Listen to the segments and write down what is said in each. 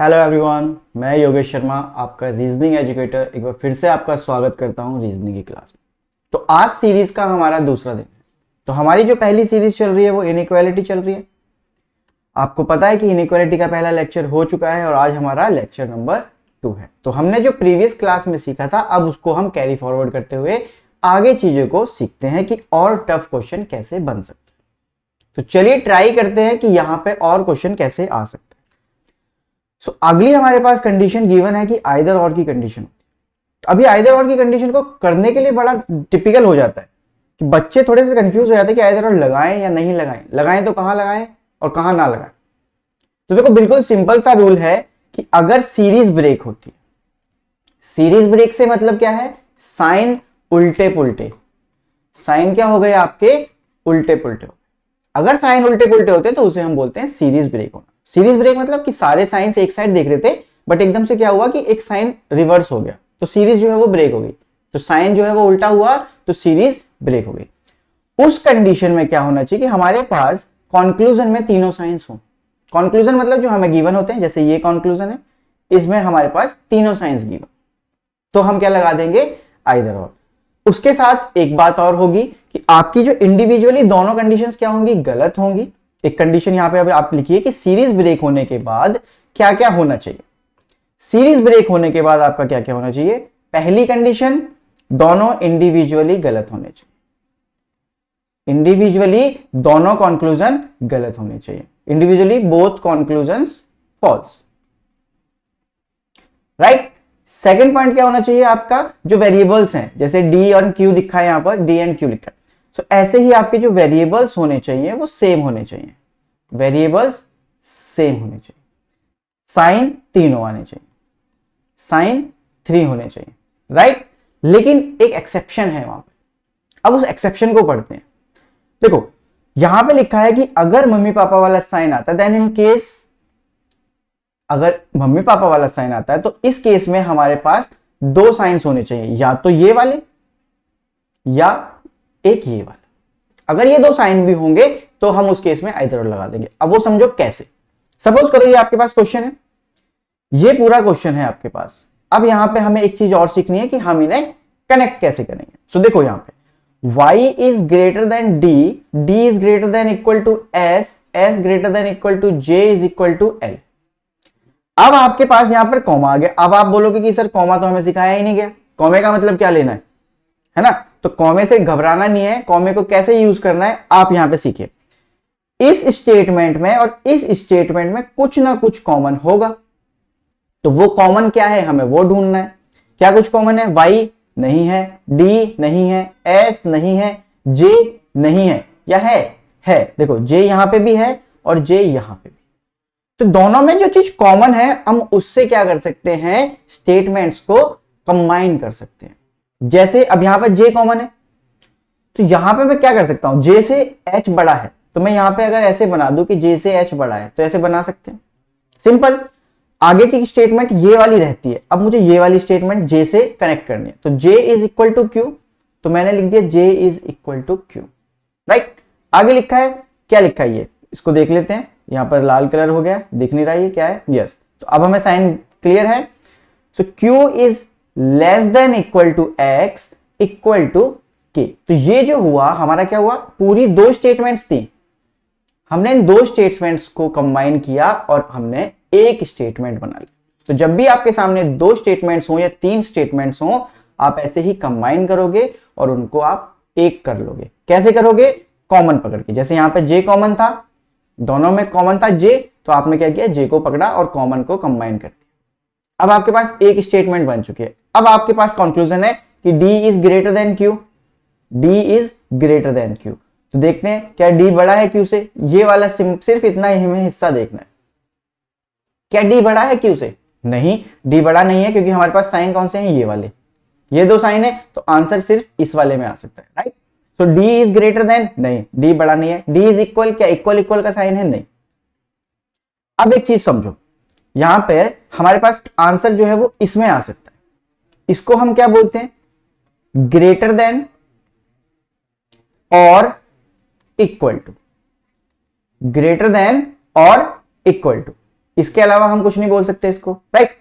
Hello everyone, मैं योगेश शर्मा, आपका reasoning educator, एक बार फिर से आपका स्वागत करता हूं रीजनिंग की क्लास में। तो आज सीरीज का हमारा दूसरा दिन है। तो हमारी जो पहली सीरीज चल रही है वो इनइक्वालिटी चल रही है। आपको पता है कि इनइक्वालिटी का पहला लेक्चर हो चुका है और आज हमारा लेक्चर नंबर 2 है। तो हमने जो प्रीवियस क्लास में सीखा था अब उसको हम कैरी फॉरवर्ड करते हुए आगे चीजों को सीखते हैं कि और टफ क्वेश्चन कैसे बन सकते हैं। तो चलिए ट्राई करते हैं कि यहां पे और क्वेश्चन कैसे आ सकते हैं। अगली हमारे पास कंडीशन गिवन है कि आइदर और की कंडीशन। अभी आइदर और की कंडीशन को करने के लिए बड़ा टिपिकल हो जाता है कि बच्चे थोड़े से कंफ्यूज हो जाते हैं कि आइदर और लगाएं या नहीं लगाएं, लगाएं तो कहां लगाएं और कहां ना लगाएं। तो देखो बिल्कुल सिंपल सा रूल है कि अगर सीरीज ब्रेक होती है, सीरीज ब्रेक से मतलब क्या है, साइन उल्टे पुल्टे, साइन क्या हो गए आपके उल्टे पुल्टे हो। अगर साइन उल्टे पुल्टे होते तो उसे हम बोलते हैं सीरीज ब्रेक होना। सीरीज ब्रेक मतलब कि सारे साइन एक साइड देख रहे थे बट एकदम से क्या हुआ कि एक साइन रिवर्स हो गया तो सीरीज जो है वो ब्रेक हो गई। तो साइन जो है वो उल्टा हुआ तो सीरीज ब्रेक हो गई। उस कंडीशन में क्या होना चाहिए कि हमारे पास कंक्लूजन में तीनों साइंस हो। कंक्लूजन मतलब जो हमें गिवन होते हैं, जैसे ये कंक्लूजन है, इसमें हमारे पास तीनों साइंस गिवन, तो हम क्या लगा देंगे, आइदर और। उसके साथ एक बात और होगी कि आपकी जो इंडिविजुअली दोनों कंडीशंस क्या होंगी, गलत होंगी। एक कंडीशन यहां पे अभी आप लिखिए कि सीरीज ब्रेक होने के बाद क्या क्या होना चाहिए। सीरीज ब्रेक होने के बाद आपका क्या क्या होना चाहिए, पहली कंडीशन, दोनों इंडिविजुअली गलत होने चाहिए। इंडिविजुअली दोनों कंक्लूजन गलत होने चाहिए। Individually both conclusions false, right. Second point क्या होना चाहिए आपका, जो वेरिएबल्स हैं, जैसे डी और क्यू लिखा है, यहां पर डी एंड क्यू लिखा है, सो ऐसे ही आपके जो वेरिएबल्स होने चाहिए वो सेम होने चाहिए। वेरिएबल्स सेम होने चाहिए। साइन तीनों आने चाहिए, साइन 3 होने चाहिए, राइट। लेकिन एक एक्सेप्शन है वहां पे, अब उस एक्सेप्शन को पढ़ते हैं। देखो यहां पे लिखा है कि अगर मम्मी पापा वाला साइन आता है, देन इन केस, अगर मम्मी पापा वाला साइन आता है तो इस केस में हमारे पास दो साइंस होने चाहिए, या तो ये वाले या एक ये वाला। अगर ये दो साइन भी होंगे तो हम उस केस में आइदर और लगा देंगे। अब वो समझो कैसे। सपोज करो ये आपके पास क्वेश्चन है, ये पूरा क्वेश्चन है आपके पास। अब यहां पे हमें एक चीज और सीखनी है कि हम इन्हें कनेक्ट कैसे करेंगे। सो देखो यहां पे y is greater than d, d is greater than equal to s, s greater than equal to j is equal to l। अब आपके पास यहां पर कॉमा आ गया। अब आप बोलोगे कि सर कॉमा तो हमें सिखाया ही नहीं गया, कॉमे का मतलब क्या लेना है ना। तो कॉमे से घबराना नहीं है, कॉमे को कैसे यूज करना है आप यहां पे सीखिए। इस स्टेटमेंट में और इस स्टेटमेंट में कुछ ना कुछ कॉमन होगा, तो वो कॉमन क्या है हमें वो ढूंढना है। क्या कुछ कॉमन है, y नहीं है, d नहीं है, s नहीं है, j नहीं है, या है। देखो j यहां पे भी है और j यहां पे भी। तो दोनों में जो चीज कॉमन है हम उससे क्या कर सकते हैं, स्टेटमेंट्स को कंबाइन कर सकते हैं। जैसे अब यहां पर j कॉमन है तो यहां पे मैं क्या कर सकता हूं, j से h बड़ा है तो मैं यहां पे अगर ऐसे बना दूं कि j से h बड़ा है तो ऐसे बना सकते हैं, सिंपल। आगे की स्टेटमेंट ये वाली रहती है, अब मुझे ये वाली स्टेटमेंट j से कनेक्ट करनी है, तो j is equal to q, तो मैंने लिख दिया j is equal to q, right. आगे लिखा है, क्या लिखा है ये, इसको देख लेते हैं। यहां पर लाल कलर हो गया, दिख नहीं रहा है क्या है, यस। तो अब हमें साइन क्लियर है। So q is less than equal to x equal to k। तो ये जो हुआ हमारा क्या हुआ, पूरी दो स्टेटमेंट्स थी, हमने इन दो स्टेटमेंट्स को कंबाइन किया और हमने एक स्टेटमेंट बना ली। तो जब भी आपके सामने दो स्टेटमेंट्स हो या तीन स्टेटमेंट्स हो, आप ऐसे ही कंबाइन करोगे और उनको आप एक कर लोगे। कैसे करोगे, कॉमन पकड़ के। जैसे यहां पे j कॉमन था, दोनों में कॉमन था j, तो आपने क्या किया, j को पकड़ा और कॉमन को कंबाइन कर दिया। अब आपके पास एक स्टेटमेंट बन चुकी है। अब आपके पास कंक्लूजन है कि d is greater than q, d is greater than q। तो देखते हैं क्या d बड़ा है q से, ये वाला सिर्फ इतना ही हमें हिस्सा देखना है। क्या d बड़ा है q से, नहीं, d बड़ा नहीं है क्योंकि हमारे पास साइन कौन से हैं, ये वाले, ये दो साइन है, तो आंसर सिर्फ इस वाले में आ सकता है, right. So d is greater then, नहीं, d बड़ा नहीं है। d इज इक्वल, क्या इक्वल इक्वल का साइन है, नहीं। अब एक चीज समझो, यहां पे हमारे पास आंसर जो है वो इसमें आ सकता है, इसको हम क्या बोलते हैं, ग्रेटर देन और इक्वल टू, ग्रेटर देन और इक्वल टू। इसके अलावा हम कुछ नहीं बोल सकते इसको, राइट।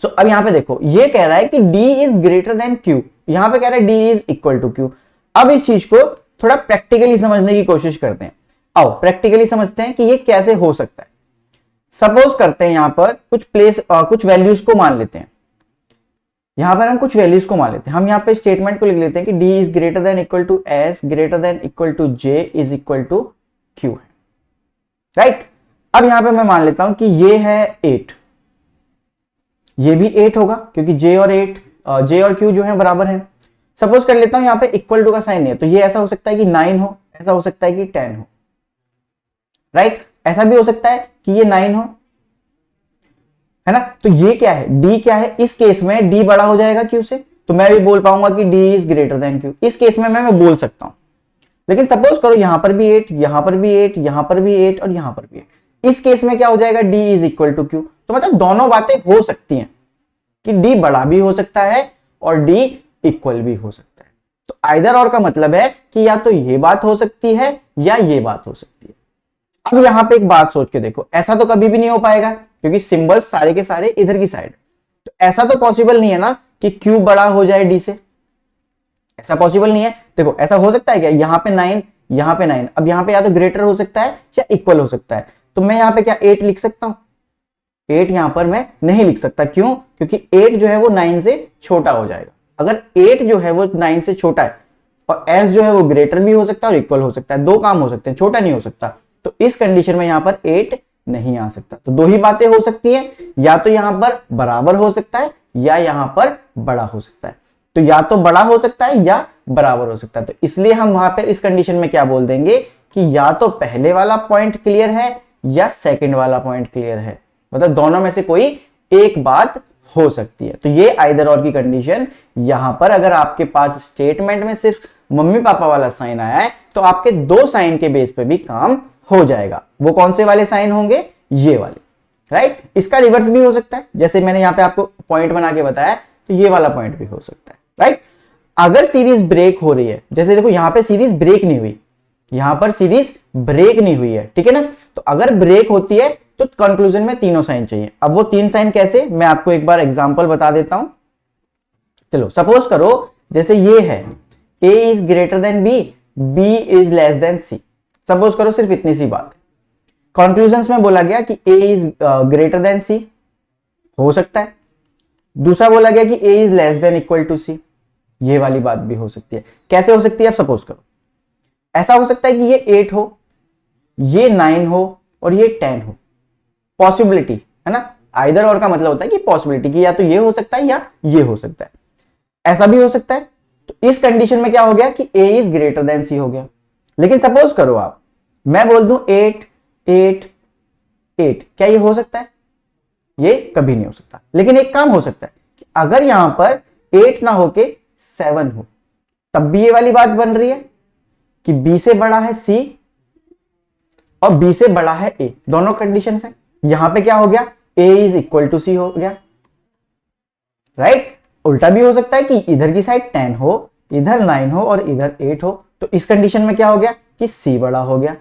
सो अब यहां पे देखो, ये कह रहा है कि d is greater than q, यहां पे कह रहा है d is equal to q। अब इस चीज को थोड़ा प्रैक्टिकली समझने की कोशिश करते हैं। आओ प्रैक्टिकली समझते हैं कि ये कैसे हो सकता है। सपोज करते हैं यहां पर कुछ वैल्यूज को मान लेते हैं, यहां पर हम कुछ वैल्यूज को मान लेते हैं। हम यहां पे स्टेटमेंट को लिख लेते हैं कि d is greater than equal to s greater than equal to j is equal to q है, राइट। अब यहां पे मैं मान लेता हूं कि ये है 8, ये भी 8 होगा क्योंकि j और q जो है बराबर है। सपोज कर लेता हूं यहां पे इक्वल टू का साइन है, तो ये ऐसा हो सकता है कि 9 हो, ऐसा हो सकता है कि 10 हो, राइट। ऐसा भी हो सकता है कि ये 9 हो, है ना। तो ये क्या है, d क्या है, इस केस में d बड़ा हो जाएगा q से, तो मैं भी बोल पाऊंगा कि d is greater than q। इस केस में मैं बोल सकता हूं। लेकिन सपोज करो यहां पर भी 8, यहां पर भी 8, यहां पर भी 8 और यहां पर भी 8, इस केस में क्या हो जाएगा, d is equal to q। तो मतलब दोनों बातें हो सकती हैं कि d बड़ा भी हो सकता है और d इक्वल भी हो सकता है। तो आइदर और का मतलब है कि या तो ये बात हो सकती है या ये बात हो सकती है। अब यहां पे एक बात सोच के देखो, ऐसा तो कभी भी नहीं हो पाएगा क्योंकि सिंबल्स सारे के सारे इधर की साइड, तो ऐसा तो पॉसिबल नहीं है ना कि q बड़ा हो जाए d से, ऐसा पॉसिबल नहीं है। देखो ऐसा हो सकता है क्या, यहां पे 9, यहां पे 9, अब यहां पे या तो ग्रेटर हो सकता है या इक्वल हो सकता है। तो मैं यहां पे क्या 8 लिख सकता हूं, 8 यहां पर मैं नहीं लिख सकता, क्यों, क्योंकि 8 जो है वो 9 से छोटा हो जाएगा। अगर 8 जो है वो 9 से छोटा है और s जो है वो ग्रेटर भी हो सकता है और इक्वल हो सकता है, दो काम हो सकते हैं, छोटा नहीं हो सकता। तो इस कंडीशन में यहां पर 8 नहीं आ सकता। तो दो ही बातें हो सकती हैं, या तो यहां पर बराबर हो सकता है या यहां पर बड़ा हो सकता है। तो या तो बड़ा हो सकता है या बराबर हो सकता है। तो इसलिए हम वहां पे इस कंडीशन में क्या बोल देंगे कि या तो पहले वाला पॉइंट क्लियर है या सेकंड वाला पॉइंट क्लियर है, मतलब दोनों में से कोई एक बात हो सकती है। तो ये आइदर और की कंडीशन, यहां पर अगर आपके पास स्टेटमेंट में सिर्फ मम्मी पापा वाला साइन आया है तो आपके दो साइन के बेस पे भी काम हो जाएगा। वो कौन से वाले साइन होंगे, ये वाले, राइट। इसका रिवर्स भी हो सकता है, जैसे मैंने यहां पे आपको पॉइंट बना के बताया, तो ये वाला पॉइंट भी हो सकता है, राइट। अगर सीरीज ब्रेक हो रही है, जैसे देखो यहां पे सीरीज ब्रेक नहीं हुई, यहां पर सीरीज ब्रेक नहीं हुई है, ठीक है ना। तो अगर ब्रेक होती है तो कंक्लूजन में तीनों साइन चाहिए। अब वो तीन साइन कैसे, मैं आपको एक बार एग्जांपल बता देता हूं। चलो सपोज करो जैसे ये है a is greater then b, b is less then c। Suppose करो सिर्फ इतनी सी बात। कंक्लूजन्स में बोला गया कि a is greater than c, हो सकता है। दूसरा बोला गया कि a is less than equal to c, ये वाली बात भी हो सकती है। कैसे हो सकती है, अब सपोज करो ऐसा हो सकता है कि ये 8 हो, ये 9 हो और ये 10 हो। पॉसिबिलिटी है ना, आइदर और का मतलब होता है कि पॉसिबिलिटी की या तो ये हो सकता है या ये हो सकता है, ऐसा भी हो सकता है। तो इस कंडीशन में क्या हो गया कि a is greater than c हो गया। लेकिन सपोज करो आप, मैं बोल दूं 8 8 8, क्या ये हो सकता है, ये कभी नहीं हो सकता। लेकिन एक काम हो सकता है कि अगर यहां पर 8 ना होके 7 हो, तब भी ये वाली बात बन रही है कि b से बड़ा है c और b से बड़ा है a, दोनों कंडीशन है। यहां पे क्या हो गया, a is equal to c हो गया, राइट। उल्टा भी हो सकता है कि इधर की साइड 10 हो, इधर 9 हो और इधर 8 हो। तो इस कंडीशन में क्या हो गया कि c बड़ा हो गया।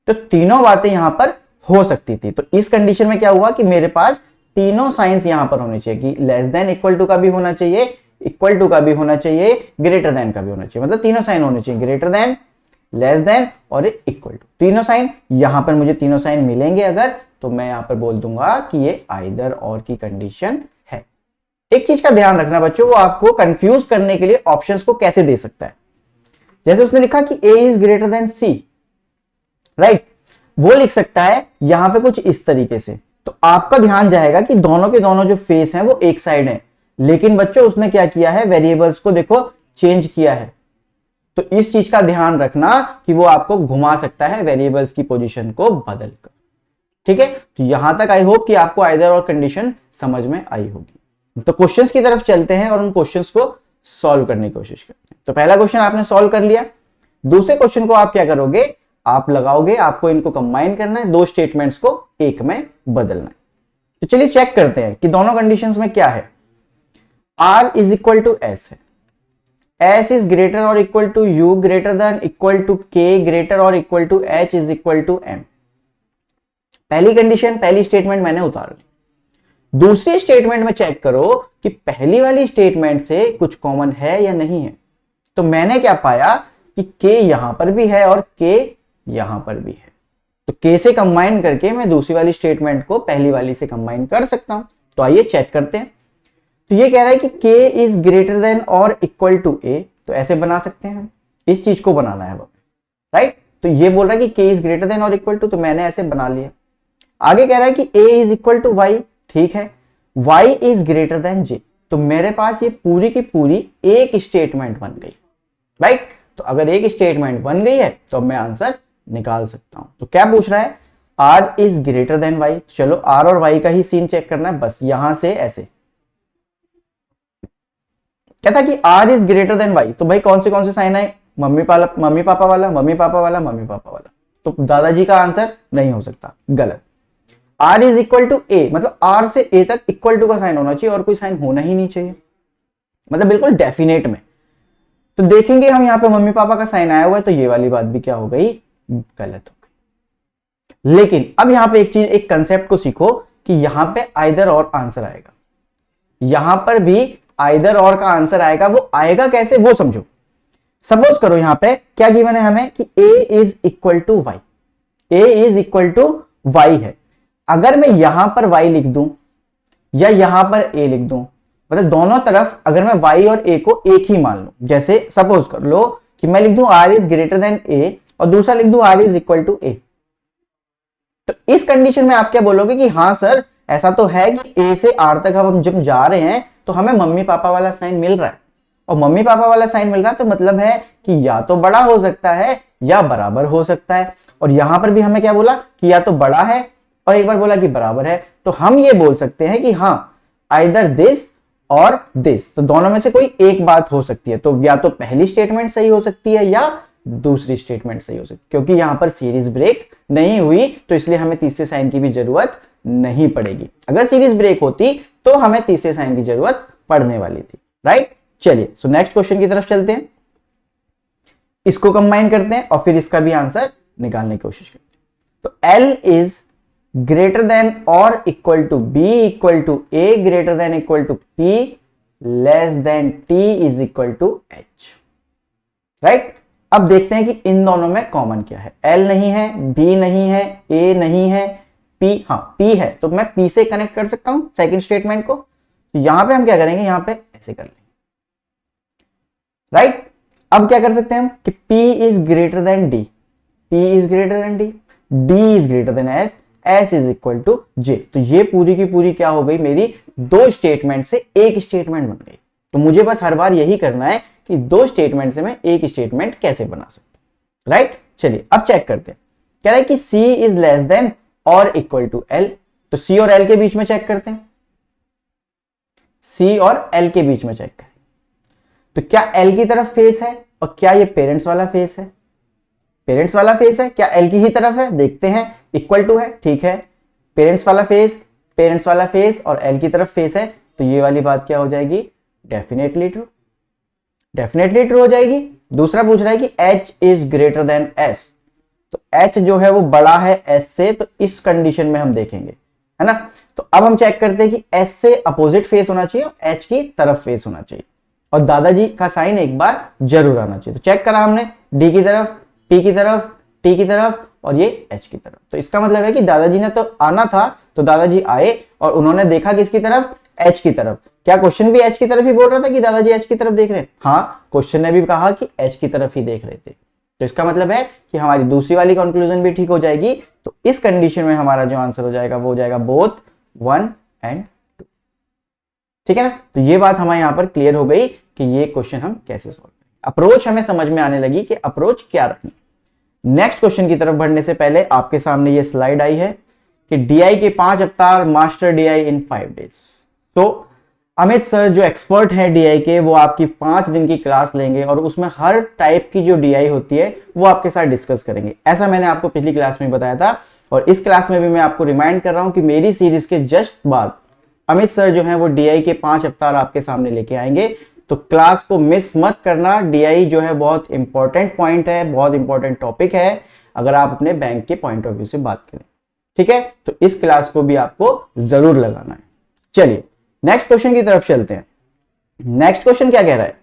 तो तीनों बातें यहां पर हो सकती थी। तो इस कंडीशन में क्या हुआ कि मेरे पास तीनों साइंस यहां पर होने चाहिए, कि लेस देन इक्वल टू का भी होना चाहिए, इक्वल टू का भी होना चाहिए, ग्रेटर देन का भी होना चाहिए। मतलब तीनों साइन होने चाहिए, ग्रेटर देन, लेस देन और इक्वल टू, तीनों साइन। यहां पर मुझे तीनों साइन मिलेंगे अगर, तो मैं यहां पर बोल दूंगा कि ये आइदर और की कंडीशन है। एक चीज का ध्यान रखना बच्चों, वो आपको कंफ्यूज करने के लिए ऑप्शंस को कैसे दे सकता है। जैसे उसने लिखा कि a is greater than c, right, वो लिख सकता है यहां पे कुछ इस तरीके से। तो आपका ध्यान जाएगा कि दोनों के दोनों जो फेस हैं वो एक साइड हैं, लेकिन बच्चों उसने क्या किया है, वेरिएबल्स को देखो चेंज किया है। तो इस चीज का ध्यान रखना कि वो आपको घुमा सकता है वेरिएबल्स की पोजीशन को बदलकर, ठीक है। तो यहां तक आई होप कि आपको आइदर और कंडीशन समझ में आई होगी। तो क्वेश्चंस की तरफ चलते हैं और उन क्वेश्चंस को सॉल्व करने की कोशिश करते हैं। तो पहला क्वेश्चन आपने सॉल्व कर लिया। दूसरे क्वेश्चन को आप क्या करोगे, आप लगाओगे, आपको इनको कंबाइन करना है, दो स्टेटमेंट्स को एक में बदलना है। तो चलिए चेक करते हैं कि दोनों कंडीशंस में क्या है। r is equal to s है, s इज ग्रेटर और equal to u greater than equal to k greater और equal to h is equal to m। पहली कंडीशन, पहली स्टेटमेंट मैंने उतार ली। दूसरी स्टेटमेंट में चेक करो कि पहली वाली स्टेटमेंट से कुछ कॉमन है या नहीं है। तो मैंने क्या पाया कि के यहां पर भी है और के यहां पर भी है, तो के से कंबाइन करके मैं दूसरी वाली स्टेटमेंट को पहली वाली से कंबाइन कर सकता हूं। तो आइए चेक करते हैं। तो ये कह रहा है कि के इज ग्रेटर देन और इक्वल टू ए, तो ऐसे बना सकते हैं हम, इस चीज को बनाना है, राइट। तो ये बोल रहा है कि के इज ग्रेटर देन और इक्वल टू, तो मैंने ऐसे बना लिया। आगे कह रहा है कि ए इज इक्वल टू वाई, ठीक है। वाई इज ग्रेटर देन जे, तो मेरे पास ये पूरी की पूरी एक स्टेटमेंट बन गई, राइट। तो अगर एक स्टेटमेंट बन गई है तो अब मैं आंसर निकाल सकता हूं। तो क्या पूछ रहा है, R is greater than Y. चलो आर और वाई का ही सीन चेक करना है, बस यहां से ऐसे क्या था कि R is greater than Y, तो भाई कौन से साइन आए, मम्मी पापा वाला, मम्मी पापा वाला, मम्मी पापा वाला। तो दादाजी का आंसर नहीं हो सकता, गलत। आर इज इक्वल टू ए, मतलब आर से ए तक इक्वल टू का साइन होना चाहिए और कोई साइन होना ही नहीं चाहिए, मतलब बिल्कुल डेफिनेट में। तो देखेंगे हम यहाँ पे मम्मी पापा का साइन आया हुआ है, तो ये वाली बात भी क्या हो गई, गलत हो गई। लेकिन अब यहाँ पे एक चीज, एक कंसेप्ट को सीखो कि यहाँ पे आइदर और आंसर आएगा, यहां पर भी आइदर और का आंसर आएगा। वो आएगा कैसे वो समझो। सपोज करो यहां पे क्या गिवन है हमें कि a is equal to Y, a is equal to Y है। अगर मैं यहां पर y लिख दूं या यहां पर a लिख दूं, मतलब दोनों तरफ अगर मैं y और a को एक ही मान लूं, जैसे सपोज कर लो कि मैं लिख दूं r is greater than a और दूसरा लिख दूं r is equal to a, तो इस कंडीशन में आप क्या बोलोगे कि हाँ सर ऐसा तो है कि a से r तक हम जब जा रहे हैं तो हमें मम्मी पापा वाला साइन मिल रहा है, और मम्मी पापा वाला साइन मिल रहा है तो मतलब है कि या तो बड़ा हो सकता है या बराबर हो सकता है। और यहां पर भी हमें क्या बोला कि या तो बड़ा है और एक बार बोला कि बराबर है, तो हम ये बोल सकते हैं कि हाँ आइदर दिस और दिस, तो दोनों में से कोई एक बात हो सकती है। तो या तो पहली स्टेटमेंट सही हो सकती है या दूसरी स्टेटमेंट सही हो सकती है, क्योंकि यहां पर सीरीज ब्रेक नहीं हुई तो इसलिए हमें तीसरे साइन की भी जरूरत नहीं पड़ेगी। अगर सीरीज ब्रेक होती तो हमें तीसरे साइन की जरूरत पड़ने वाली थी, राइट। चलिए सो नेक्स्ट क्वेश्चन की तरफ चलते हैं, इसको कंबाइन करते हैं और फिर इसका भी आंसर निकालने की कोशिश करते हैं। तो L इज ग्रेटर देन और equal to B equal to A greater than equal to P less than T is equal to H, right. अब देखते हैं कि इन दोनों में कॉमन क्या है। L नहीं है, B नहीं है, A नहीं है, P, हाँ P है, तो मैं P से कनेक्ट कर सकता हूं सेकंड स्टेटमेंट को। तो यहां पे हम क्या करेंगे, यहां पे ऐसे कर लेंगे, राइट। अब क्या कर सकते हैं हम कि P is greater than D, P is greater than D, D is greater than S, S is equal to J। तो ये पूरी की पूरी क्या हो गई, मेरी दो स्टेटमेंट से एक स्टेटमेंट बन गई। तो मुझे बस हर बार यही करना है कि दो स्टेटमेंट से मैं एक स्टेटमेंट कैसे बना सकता हूं, राइट। चलिए अब चेक करते हैं। कह रहा है कि C इज लेस देन और इक्वल टू L, तो C और L के बीच में चेक करते हैं, C और L के बीच में चेक करें तो क्या L की तरफ फेस है और क्या ये पेरेंट्स वाला फेस है, पेरेंट्स वाला फेस है, क्या L की ही तरफ है, देखते हैं। इक्वल टू है, ठीक है, पेरेंट्स वाला फेस और L की तरफ फेस है, तो ये वाली बात क्या हो जाएगी, डेफिनेटली ट्रू, डेफिनेटली ट्रू हो जाएगी। दूसरा पूछ रहा है कि H is greater than S, तो H जो है वो बड़ा है S से, तो इस कंडीशन में हम देखेंगे, है ना। तो अब हम चेक करते हैं कि S से अपोजिट फेस होना चाहिए और H की तरफ फेस होना चाहिए, और दादाजी का साइन एक बार जरूर आना चाहिए। तो चेक करा हमने, D की तरफ, P की तरफ, T की तरफ और ये H की तरफ। तो इसका मतलब है कि दादाजी ने तो आना था, तो दादाजी आए और उन्होंने देखा किसकी तरफ, H की तरफ। क्या क्वेश्चन भी H की तरफ ही बोल रहा था कि दादाजी H की तरफ देख रहे हैं? हाँ, क्वेश्चन ने भी कहा कि H की तरफ ही देख रहे थे। तो इसका मतलब है कि हमारी दूसरी वाली कंक्लूजन भी ठीक हो जाएगी। तो इस कंडीशन में हमारा जो आंसर हो जाएगा वो हो जाएगा बोथ 1 एंड 2, ठीक है ना। तो ये बात हमारे यहां पर क्लियर हो गई कि ये क्वेश्चन हम कैसे सॉल्व करें। अप्रोच हमें समझ में आने लगी कि अप्रोच क्या रखनी। नेक्स्ट क्वेश्चन की तरफ बढ़ने से पहले आपके सामने ये स्लाइड आई है कि डीआई के 5 अवतार, मास्टर डीआई इन 5 डेज। तो अमित सर जो एक्सपर्ट है डीआई के, वो आपकी 5 दिन की क्लास लेंगे और उसमें हर टाइप की जो डीआई होती है वो आपके साथ डिस्कस करेंगे। ऐसा मैंने आपको पिछली क्लास में बताया था और इस क्लास में भी मैं आपको रिमाइंड कर रहा हूं कि मेरी सीरीज के जस्ट बाद अमित सर जो है वो डीआई के 5 अवतार आपके सामने लेके आएंगे। तो क्लास को मिस मत करना। डीआई जो है बहुत इंपॉर्टेंट पॉइंट है, बहुत इंपॉर्टेंट टॉपिक है अगर आप अपने बैंक के पॉइंट ऑफ व्यू से बात करें। ठीक है, तो इस क्लास को भी आपको जरूर लगाना है। चलिए नेक्स्ट क्वेश्चन की तरफ चलते हैं। नेक्स्ट क्वेश्चन क्या कह रहा है?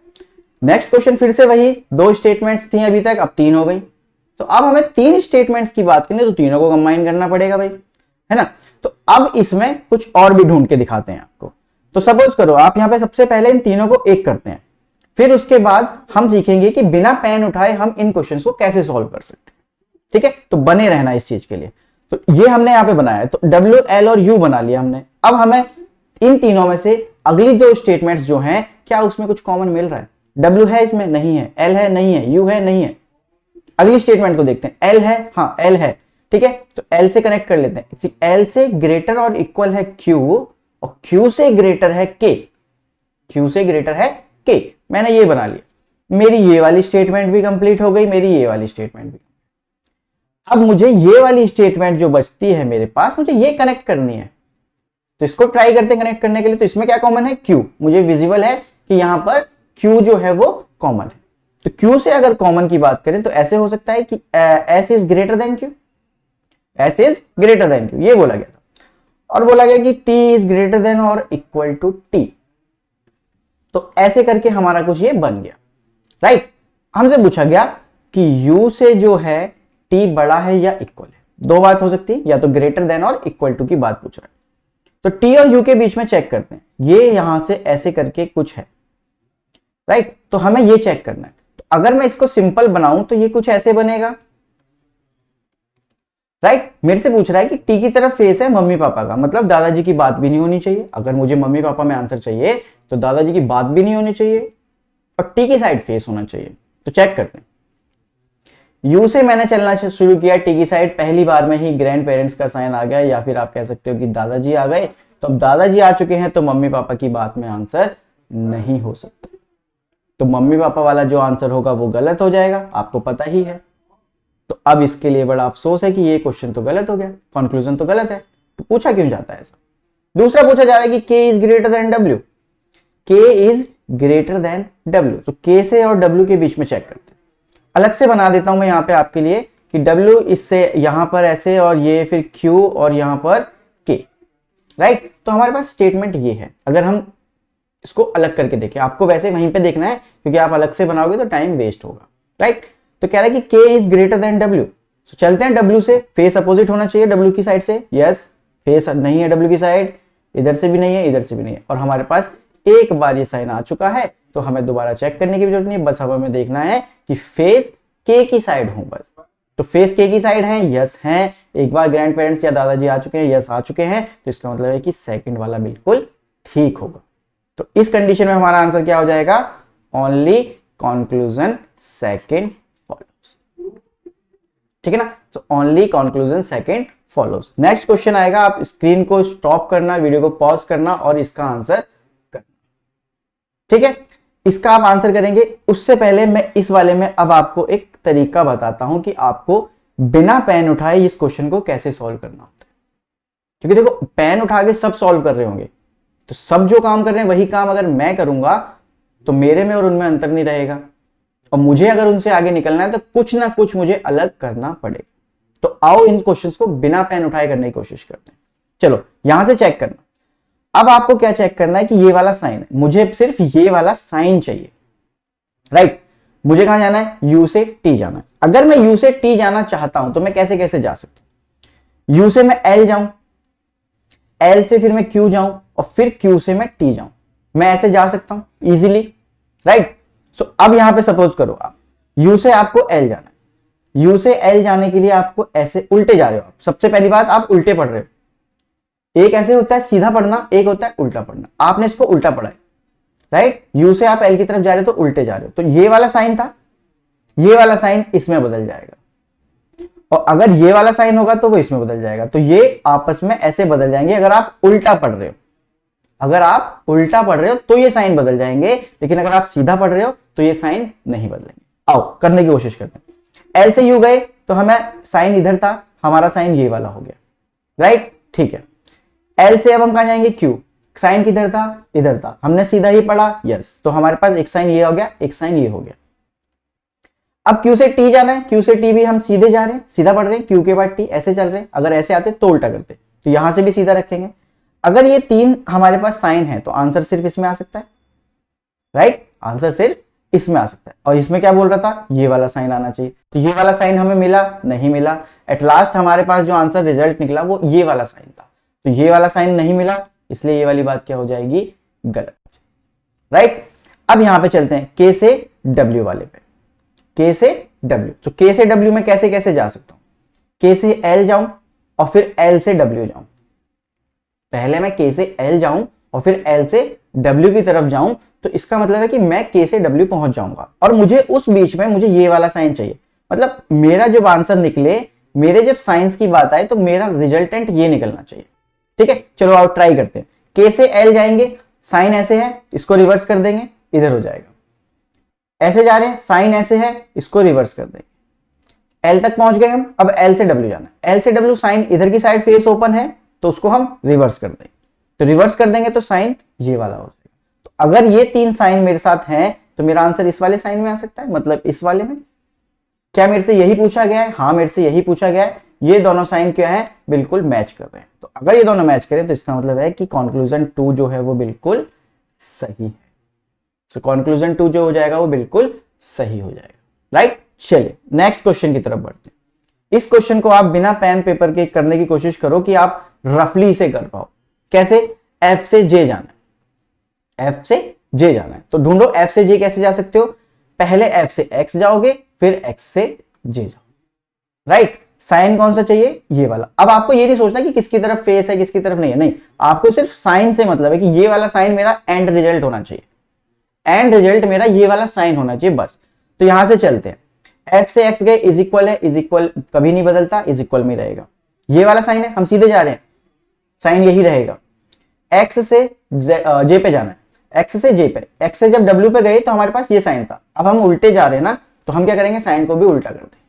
नेक्स्ट क्वेश्चन फिर से वही, दो स्टेटमेंट्स थी अभी तक, अब तीन हो गई। तो अब हमें तीन स्टेटमेंट्स की बात करनी, तो तीनों को कंबाइन करना पड़ेगा भाई, है ना। तो अब इसमें कुछ और भी ढूंढ के दिखाते हैं आपको। तो सपोज करो आप यहां पे सबसे पहले इन तीनों को एक करते हैं, फिर उसके बाद हम सीखेंगे कि बिना पेन उठाए हम इन क्वेश्चंस को कैसे सॉल्व कर सकते हैं। ठीक है, तो बने रहना इस चीज के लिए। तो ये हमने यहाँ पे बनाया है, तो W, L और U बना लिया हमने। अब हमें इन तीनों में से अगली दो स्टेटमेंट्स जो हैं, क्या उसमें कुछ कॉमन मिल रहा है? W है इसमें, नहीं है। L है, नहीं है। U है, नहीं है। अगली स्टेटमेंट को देखते हैं। L है, हाँ L है, ठीक है, तो L से कनेक्ट कर लेते हैं। L से ग्रेटर और इक्वल है Q, और Q से ग्रेटर है K। Q से ग्रेटर है K, मैंने ये बना लिया। मेरी ये वाली स्टेटमेंट भी कंप्लीट हो गई, मेरी ये वाली स्टेटमेंट भी। अब मुझे ये वाली स्टेटमेंट जो बचती है मेरे पास, मुझे ये कनेक्ट करनी है। तो इसको ट्राई करते हैं कनेक्ट करने के लिए। तो इसमें क्या कॉमन है? Q। मुझे विजिबल है कि यहां पर Q जो है वो कॉमन है। तो Q से अगर कॉमन की बात करें तो ऐसे हो सकता है कि S is greater than Q, S is greater than Q, ये बोला गया था। और बोला गया कि T इज ग्रेटर देन और इक्वल टू T। तो ऐसे करके हमारा कुछ ये बन गया, राइट। हमसे पूछा गया कि U से जो है T बड़ा है या इक्वल है। दो बात हो सकती है, या तो ग्रेटर देन और इक्वल टू की बात पूछ रहा है। तो T और U के बीच में चेक करते हैं। ये यहां से ऐसे करके कुछ है, राइट। तो हमें ये चेक करना है। तो अगर मैं इसको सिंपल बनाऊं तो ये कुछ ऐसे बनेगा, राइट। मेरे से पूछ रहा है कि T की तरफ फेस है मम्मी पापा का, मतलब दादाजी की बात भी नहीं होनी चाहिए। अगर मुझे मम्मी पापा में आंसर चाहिए तो दादाजी की बात भी नहीं होनी चाहिए और T की साइड फेस होना चाहिए। तो चेक करते हैं। U से मैंने चलना शुरू किया, T की साइड, पहली बार में ही ग्रैंड पेरेंट्स का साइन आ गया, या फिर आप कह सकते हो कि दादाजी आ गए। तो अब दादाजी आ चुके हैं तो मम्मी पापा की बात में आंसर नहीं हो सकता। तो मम्मी पापा वाला जो आंसर होगा वो गलत हो जाएगा, आपको पता ही है। तो अब इसके लिए बड़ा अफसोस है कि ये क्वेश्चन तो गलत हो गया, कंक्लूजन तो गलत है। तो पूछा क्यों जाता है ऐसा? दूसरा पूछा जा रहा है कि K is greater then W, K is greater then W। तो K से और W के बीच में चेक करते हैं। अलग से बना देता हूं मैं यहां पे आपके लिए कि W इससे यहां पर ऐसे, और ये फिर Q और यहां पर K, राइट। तो हमारे पास स्टेटमेंट ये है। अगर हम इसको अलग करके देखें, आपको वैसे वहीं पे देखना है क्योंकि आप अलग से बनाओगे तो टाइम वेस्ट होगा, राइट। तो कह रहा है कि K is greater then W। तो चलते हैं W से, फेस अपोजिट होना चाहिए W की साइड से। यस, फेस नहीं है W की साइड, इधर से भी नहीं है, इधर से भी नहीं है। और हमारे पास एक बार ये साइन आ चुका है, तो हमें दोबारा चेक करने की जरूरत नहीं है। बस हमें देखना है कि फेस K की साइड हो बस। तो फेस K की साइड है, यस है। एक बार ग्रैंड पेरेंट्स या दादाजी आ चुके हैं, यस आ चुके हैं, तो इसका मतलब है कि सेकंड वाला बिल्कुल ठीक होगा। तो इस कंडीशन में हमारा आंसर क्या हो जाएगा? ओनली कंक्लूजन सेकंड फॉलोज, ठीक है ना। तो only conclusion second follows. Next question आएगा, आप स्क्रीन को स्टॉप करना, वीडियो को पॉज करना और इसका आंसर करना, ठीक है। इसका आप आंसर करेंगे। उससे पहले मैं इस वाले में अब आपको एक तरीका बताता हूं कि आपको बिना पेन उठाए इस क्वेश्चन को कैसे सॉल्व करना होता है। क्योंकि देखो, पेन उठा के सब सॉल्व कर रहे होंगे, तो सब जो काम कर रहे हैं वही काम अगर मैं करूंगा तो मेरे में और उनमें अंतर नहीं रहेगा, और मुझे अगर उनसे आगे निकलना है तो कुछ ना कुछ मुझे अलग करना पड़ेगा। तो आओ इन क्वेश्चंस को बिना पेन उठाए करने की कोशिश करते हैं। चलो यहां से चेक करना। अब आपको क्या चेक करना है कि ये वाला साइन है, मुझे सिर्फ ये वाला साइन चाहिए, राइट। मुझे कहां जाना है? U से T जाना है। अगर मैं U से T जाना चाहता हूं तो मैं कैसे कैसे जा सकता हूं? U से मैं L जाऊं, L से फिर मैं Q जाऊं, और फिर Q से मैं T जाऊं। मैं ऐसे जा सकता हूं इजीली, राइट। सो अब यहां पे सपोज करो आप U से आपको L जाना है। U से L जाने के लिए आपको ऐसे उल्टे जा रहे हो आप। सबसे पहली बात, आप उल्टे पढ़ रहे हो। एक ऐसे होता है सीधा पढ़ना, एक होता है उल्टा पढ़ना। आपने इसको उल्टा पढ़ा है, राइट। U से आप L की तरफ जा रहे हो तो उल्टे जा रहे हो। तो ये वाला साइन था, ये वाला साइन इसमें बदल जाएगा, और अगर ये वाला साइन होगा तो वो इसमें बदल जाएगा। तो ये आपस में ऐसे बदल जाएंगे अगर आप उल्टा पढ़ रहे हो। अगर आप उल्टा पढ़ रहे हो तो ये साइन बदल जाएंगे, लेकिन अगर आप सीधा पढ़ रहे हो तो ये साइन नहीं बदलेंगे। आओ करने की कोशिश करते हैं। L से U गए तो हमें साइन इधर था, हमारा साइन ये वाला हो गया, राइट, ठीक है। L से अब हम कहां जाएंगे? Q। साइन किधर था? इधर था। हमने सीधा ही पढ़ा, यस। तो हमारे पास एक साइन ये हो गया, एक साइन ये हो गया। अब Q से T जाना है, Q से T भी हम सीधे जा रहे हैं, सीधा पढ़ रहे हैं, Q के बाद T ऐसे चल रहे हैं। अगर ऐसे आते तो उल्टा करते, तो यहां से भी सीधा रखेंगे। अगर ये तीन हमारे पास साइन है तो आंसर सिर्फ इसमें आ सकता है, राइट, आंसर सिर्फ इसमें आ सकता है। और इसमें क्या बोल रहा था, ये वाला साइन आना चाहिए, तो ये वाला साइन हमें मिला नहीं मिला। एट लास्ट हमारे पास जो आंसर रिजल्ट निकला वो ये वाला साइन था, तो ये वाला साइन नहीं मिला, इसलिए ये वाली बात क्या हो जाएगी, गलत, राइट। अब यहां पे चलते हैं K से W वाले पे, K से W। तो K से W में कैसे कैसे जा सकता हूं, K से L जाऊं और फिर L से W जाऊं। पहले मैं K से L जाऊं और फिर L से W की तरफ जाऊं, तो इसका मतलब है कि मैं K से W पहुंच जाऊंगा और मुझे उस बीच में मुझे ये वाला साइन चाहिए। मतलब मेरा जब आंसर निकले, मेरे जब साइंस की बात आए तो मेरा रिजल्टेंट ये निकलना चाहिए, ठीक है। चलो आओ ट्राई करते हैं। K से L जाएंगे, साइन ऐसे है, इसको रिवर्स कर देंगे, इधर हो जाएगा। ऐसे जा रहे हैं, साइन ऐसे है, इसको रिवर्स कर देंगे। L तक पहुंच गए हम, अब L से W जाना है। L से W साइन इधर की साइड फेस ओपन है, तो उसको हम रिवर्स कर देंगे। तो रिवर्स कर देंगे तो साइन ये वाला हो जाएगा। तो अगर ये तीन साइन मेरे साथ हैं तो मेरा आंसर इस वाले साइन में आ सकता है, मतलब इस वाले में। क्या मेरे से यही पूछा गया है? हाँ, मेरे से यही पूछा गया है। ये दोनों साइन क्या है, बिल्कुल मैच कर रहे हैं। तो अगर ये दोनों मैच करें तो इसका मतलब है कि कंक्लूजन 2 जो है वो बिल्कुल सही है। तो कंक्लूजन 2 जो हो जाएगा वो बिल्कुल सही हो जाएगा, राइट। चलिए नेक्स्ट क्वेश्चन की तरफ बढ़ते हैं। इस क्वेश्चन को आप बिना पेन पेपर के करने की कोशिश करो कि आप रफली इसे कर पाओ। कैसे? F से J जाना है, F से J जाना है, तो ढूंढो F से J कैसे जा सकते हो। पहले F से X जाओगे, फिर X से J जाओगे, राइट। साइन कौन सा चाहिए, ये वाला। अब आपको ये नहीं सोचना कि किसकी तरफ फेस है किसकी तरफ नहीं है, नहीं, आपको सिर्फ साइन से मतलब है कि ये वाला साइन मेरा एंड रिजल्ट होना चाहिए, एंड रिजल्ट मेरा ये वाला साइन होना चाहिए, बस। तो यहां से चलते हैं, F से X गए, इज इक्वल है, इज इक्वल कभी नहीं बदलता, इज इक्वल में रहेगा। ये वाला साइन है, हम सीधे जा रहे हैं, साइन यही रहेगा। X से J पे जाना है, X से J पे, X से जब W पे गए तो हमारे पास ये साइन था। अब हम उल्टे जा रहे हैं ना, तो हम क्या करेंगे, साइन को भी उल्टा कर देंगे।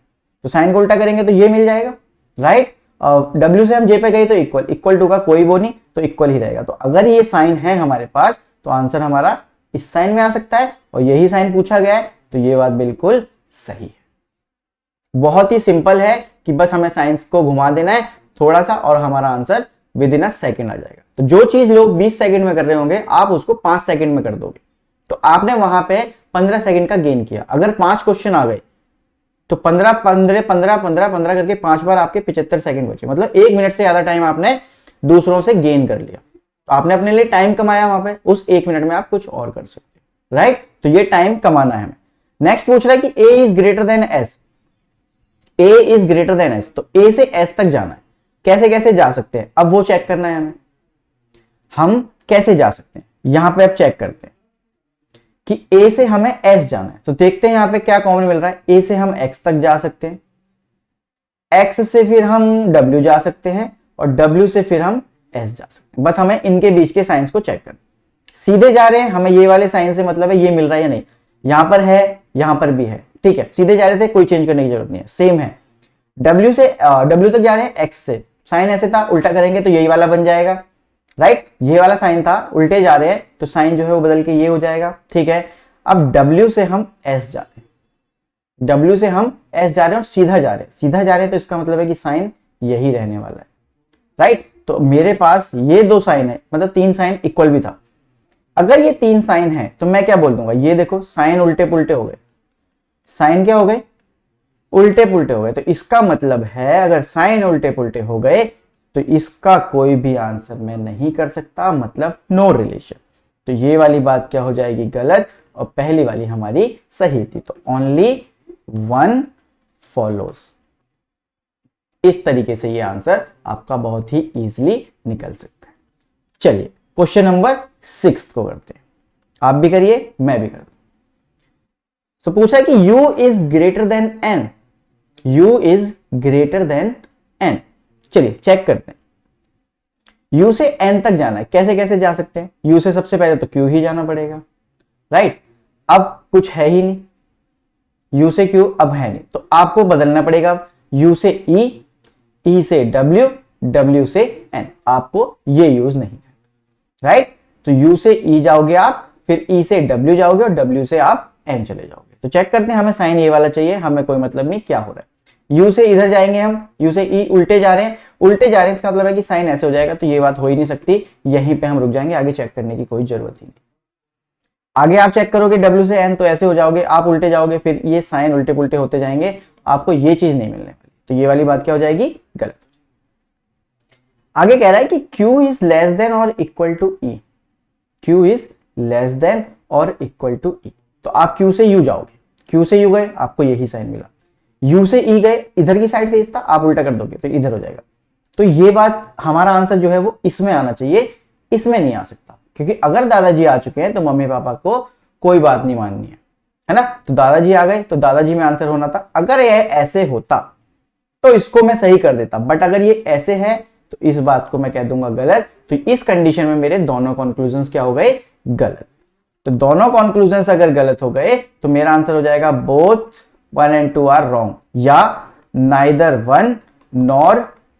तो साइन को उल्टा करेंगे तो ये मिल जाएगा, राइट। W से हम J पे गए तो इक्वल, इक्वल टू का कोई वो नहीं, तो इक्वल ही रहेगा। तो अगर ये साइन है हमारे पास तो आंसर हमारा इस साइन में आ सकता है, और यही साइन पूछा गया है, तो ये बात बिल्कुल सही है। बहुत ही सिंपल है कि बस हमें साइंस को घुमा देना है थोड़ा सा और हमारा answer within a second आ जाएगा। तो जो चीज लोग 20 सेकंड में कर रहे होंगे, आप उसको 5 सेकंड में कर दोगे, तो आपने वहां पे 15 सेकंड का गेन किया। अगर 5 क्वेश्चन आ गए तो 15 15 15 15 15 करके 5 बार आपके 75 सेकंड बचे, मतलब 1 मिनट से ज्यादा टाइम आपने दूसरों से गेन कर लिया। तो आपने अपने लिए टाइम कमाया वहां पे, उस 1 मिनट में आप कुछ और कर सकते हो, राइट। तो ये टाइम कमाना है हमें। नेक्स्ट पूछ रहा है कि A is greater than S, A is greater than S, तो A से S तक जाना है। कैसे कैसे जा सकते हैं, अब वो चेक करना है हमें। हम कैसे जा सकते हैं, यहां पे अब चेक करते हैं कि A से हमें S जाना है, तो देखते हैं यहां पे क्या कॉमन मिल रहा है। A से हम X तक जा सकते हैं, X से फिर हम W जा सकते हैं, और W से फिर हम S जा सकते हैं। बस हमें इनके बीच के साइंस को चेक करना। सीधे जा रहे हैं, हमें ये वाले साइन से मतलब है ये मिल रहा है या नहीं, यहां पर है, यहां पर भी है, ठीक है। सीधे जा रहे थे, कोई चेंज करने की जरूरत नहीं है, सेम है। W से W तक जा रहे हैं, X से साइन ऐसे था, उल्टा करेंगे तो यही वाला बन जाएगा, राइट। ये वाला साइन था, उल्टे जा रहे हैं तो साइन जो है वो बदल के ये हो जाएगा, ठीक है। अब W से हम S जा रहे हैं, W से हम S जा रहे हैं और सीधा जा रहे हैं, सीधा जा रहे हैं, तो इसका मतलब है कि साइन यही रहने वाला है, राइट। तो मेरे पास ये 2 साइन है, मतलब 3 साइन इक्वल भी था। अगर ये 3 साइन है तो मैं क्या बोल दूंगा, ये देखो साइन उल्टे पुल्टे हो गए, साइन क्या हो गए, उल्टे पुल्टे हो गए। तो इसका मतलब है अगर साइन उल्टे पुल्टे हो गए तो इसका कोई भी आंसर मैं नहीं कर सकता, मतलब नो रिलेशन। तो ये वाली बात क्या हो जाएगी, गलत, और पहली वाली हमारी सही थी। तो ओनली 1 फॉलोज। इस तरीके से ये आंसर आपका बहुत ही इजीली निकल सकता है। चलिए क्वेश्चन नंबर 6 को करते हैं, आप भी करिए, मैं भी करता हूं। तो पूछा है कि u is greater then n, u is greater then n। चलिए चेक करते हैं। u से n तक जाना है, कैसे कैसे जा सकते हैं। u से सबसे पहले तो q ही जाना पड़ेगा, राइट। अब कुछ है ही नहीं, u से q अब है नहीं, तो आपको बदलना पड़ेगा। u से e, e से w, w से n, आपको ये यूज नहीं करना, राइट। तो u से e जाओगे आप, फिर e से w जाओगे, और w से आप n चले जाओगे। तो चेक करते हैं, हमें साइन ए वाला चाहिए, हमें कोई मतलब नहीं क्या हो रहा है। यू से इधर जाएंगे हम, यू से ई उल्टे जा रहे हैं, उल्टे जा रहे हैं, इसका मतलब है कि साइन ऐसे हो जाएगा, तो ये बात हो ही नहीं सकती, यहीं पे हम रुक जाएंगे, आगे चेक करने की कोई जरूरत ही नहीं। आगे आप चेक करोगे W से N तो ऐसे हो जाओगे, आप उल्टे जाओगे, फिर ये साइन उल्टे पुल्टे होते जाएंगे, आपको ये चीज नहीं मिलने वाली, तो ये वाली बात क्या हो जाएगी, गलत। आगे कह रहा है कि Q इज लेस देन और equal to E, Q is less than और इक्वल टू E, तो आप Q से U जाओगे, Q से U गए, आपको यही साइन मिला, U से E गए, इधर की साइड फेस था, आप उल्टा कर दोगे तो इधर हो जाएगा। तो ये बात, हमारा आंसर जो है वो इसमें आना चाहिए, इसमें नहीं आ सकता, क्योंकि अगर दादाजी आ चुके हैं तो मम्मी पापा को कोई बात नहीं माननी है ना। तो दादाजी आ गए तो दादाजी में आंसर होना था। अगर ये ऐसे होता तो इसको मैं सही कर देता, बट अगर ये ऐसे है तो इस बात को मैं कह दूंगा गलत। तो इस कंडीशन में मेरे दोनों कंक्लूजन्स क्या हो गए, गलत। तो दोनों कंक्लूजन्स अगर गलत हो गए तो मेरा आंसर हो जाएगा बोथ 1 and 2 आर रॉन्ग, या नाइदर 1 नॉर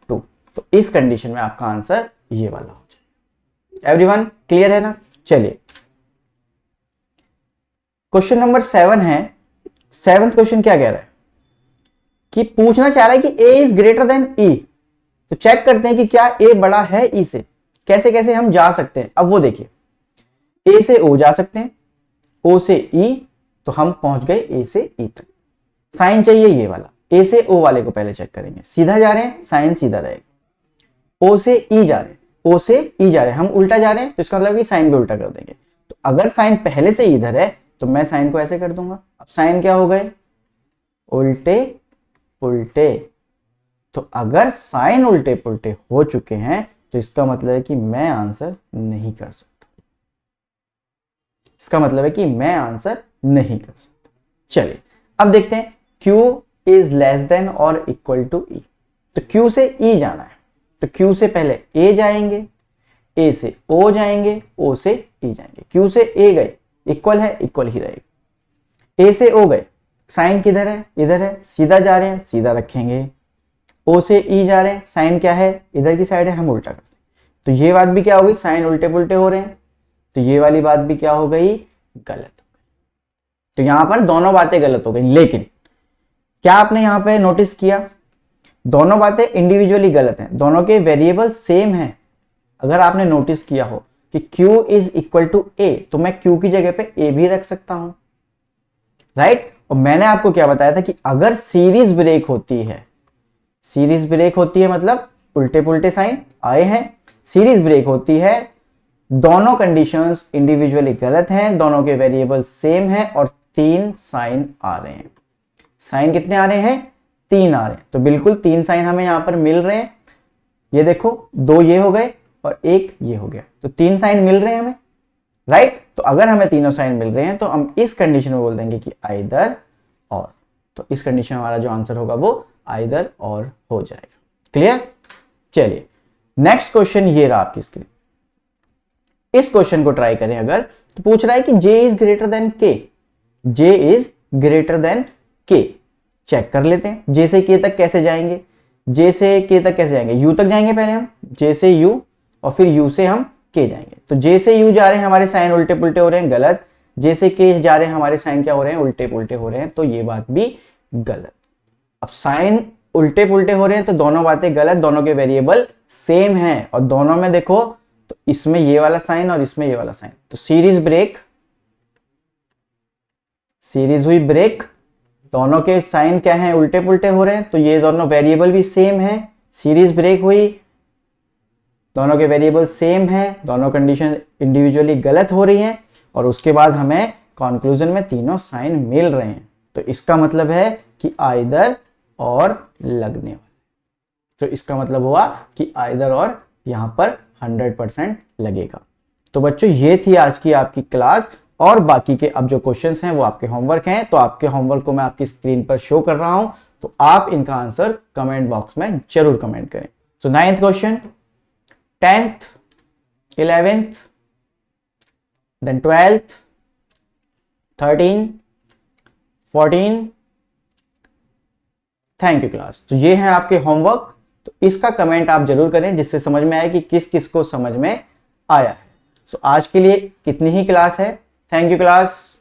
2। तो इस कंडीशन में आपका आंसर ये वाला हो जाएगा। एवरीवन क्लियर है ना। चलिए क्वेश्चन नंबर 7 है। 7th क्वेश्चन क्या कह रहा है कि पूछना चाह रहा है कि a is greater then e। तो चेक करते हैं कि क्या a बड़ा है e से। कैसे कैसे हम जा सकते हैं, अब वो देखिए, a से o जा सकते हैं, o से e, तो हम पहुंच गए a से e तक। साइन चाहिए ये वाला, a से o वाले को पहले चेक करेंगे, सीधा जा रहे हैं साइन सीधा रहेगा, o से e जा रहे हैं, o से e जा रहे हैं, हम उल्टा जा रहे हैं तो इसका मतलब कि साइन भी उल्टा कर देंगे। तो अगर साइन पहले से इधर है तो मैं साइन को ऐसे कर दूंगा। अब साइन क्या हो गए, उल्टे पुल्टे। तो अगर साइन उल्टे पुल्टे हो चुके हैं तो इसका मतलब है कि मैं आंसर नहीं कर सकता, इसका मतलब है कि मैं आंसर नहीं कर सकता। चलिए अब देखते हैं Q इज लेस देन और इक्वल टू E। तो Q से E जाना है, तो Q से पहले A जाएंगे, A से O जाएंगे, O से E जाएंगे। Q से A गए, इक्वल है, इक्वल ही रहेगा। A से O गए, साइन किधर है, इधर है, सीधा जा रहे हैं, सीधा रखेंगे। O से E जा रहे हैं, साइन क्या है, इधर की साइड है, हम उल्टा करते हैं। तो ये बात भी क्या हो गई, साइन उल्टे पुल्टे हो रहे हैं, तो ये वाली बात भी क्या हो गई, गलत हो गई। तो यहां पर दोनों बातें गलत हो गई। लेकिन क्या आपने यहां पे नोटिस किया, दोनों बातें इंडिविजुअली गलत हैं, दोनों के वेरिएबल सेम हैं। अगर आपने नोटिस किया हो कि Q is equal to A, तो मैं Q की जगह पे A भी रख सकता हूं, राइट। और मैंने आपको क्या बताया था कि अगर सीरीज ब्रेक होती है, सीरीज ब्रेक होती है मतलब उल्टे पुल्टे साइन आए हैं, सीरीज ब्रेक होती है, दोनों कंडीशंस इंडिविजुअली गलत हैं, दोनों के वेरिएबल सेम हैं और 3 साइन आ रहे हैं। साइन कितने आ रहे हैं, 3 आ रहे हैं। तो बिल्कुल 3 साइन हमें यहां पर मिल रहे हैं। ये देखो 2 ये हो गए और 1 ये हो गया, तो 3 साइन मिल रहे हैं हमें, राइट। तो अगर हमें तीनों साइन मिल रहे हैं तो हम इस कंडीशन में बोल देंगे कि आइदर और। तो इस कंडीशन में हमारा जो आंसर होगा वो आइदर और हो जाएगा। क्लियर। चलिए नेक्स्ट क्वेश्चन ये रहा आपकी स्क्रीन। इस क्वेश्चन को ट्राई करें अगर, तो पूछ रहा है कि J is greater than K, J is greater than K। Check कर लेते हैं J से K तक कैसे जाएंगे, J से K तक कैसे जाएंगे, U तक जाएंगे पहले हम, J से U और फिर U से हम K जाएंगे। तो J से U जा रहे हैं, हमारे साइन उल्टे पुल्टे हो रहे हैं, गलत। J से K जा रहे हैं, हमारे साइन क्या हो रहे हैं, उल्टे पुल्टे हो रहे हैं, तो ये बात भी गलत। अब साइन उल्टे पुल्टे हो रहे हैं तो दोनों बातें गलत, दोनों के वेरिएबल सेम हैं और दोनों में देखो तो इसमें ये वाला साइन और इसमें ये वाला साइन, तो सीरीज ब्रेक, सीरीज हुई ब्रेक, दोनों के साइन क्या हैं, उल्टे पुल्टे हो रहे हैं, तो ये दोनों वेरिएबल भी सेम है, सीरीज ब्रेक हुई, दोनों के वेरिएबल सेम हैं, दोनों कंडीशन इंडिविजुअली गलत हो रही हैं और उसके बाद हमें कंक्लूजन में तीनों साइन मिल रहे हैं। तो इसका मतलब है कि आइदर और लगने वाले। तो इसका मतलब हुआ कि आइदर और यहां पर 100% लगेगा। तो बच्चों ये थी आज की आपकी क्लास और बाकी के अब जो क्वेश्चंस हैं वो आपके होमवर्क हैं। तो आपके होमवर्क को मैं आपकी स्क्रीन पर शो कर रहा हूं, तो आप इनका आंसर कमेंट बॉक्स में जरूर कमेंट करें। सो 9th question, 10th, 11th, then 12th, 13, 14। Thank you class. तो ये है आपके होमवर्क, तो इसका कमेंट आप जरूर करें जिससे समझ में आए कि किस किस को समझ में आया है। सो आज के लिए कितनी ही क्लास है। Thank you class.